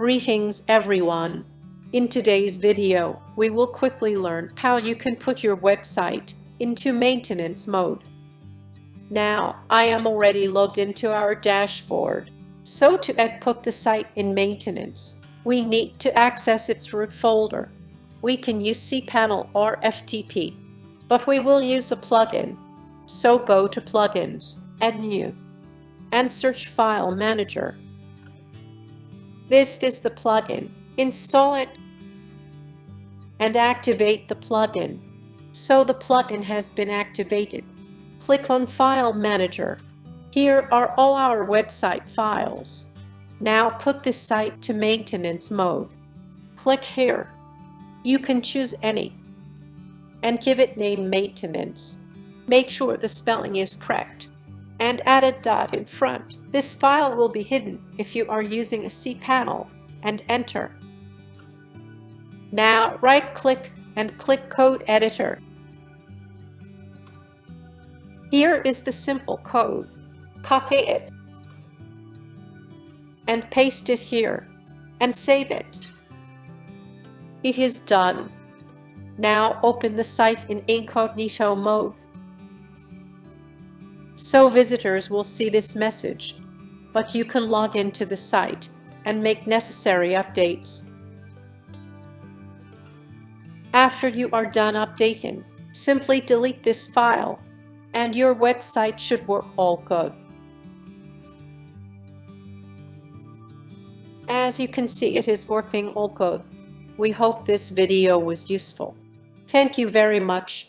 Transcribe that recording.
Greetings everyone! In today's video, we will quickly learn how you can put your website into maintenance mode. Now, I am already logged into our dashboard. So to put the site in maintenance, we need to access its root folder. We can use cPanel or FTP, but we will use a plugin. So go to Plugins, Add New, and search File Manager. This is the plugin. Install it and activate the plugin. So the plugin has been activated. Click on File Manager. Here are all our website files. Now put this site to maintenance mode. Click here. You can choose any and give it name maintenance. Make sure the spelling is correct and add a dot in front. This file will be hidden if you are using a cPanel, and enter. Now right-click and click Code Editor. Here is the simple code. Copy it and paste it here and save it. It is done. Now open the site in incognito mode. So visitors will see this message, but you can log into the site and make necessary updates. After you are done updating, simply delete this file, and your website should work all good. As you can see, it is working all good. We hope this video was useful. Thank you very much.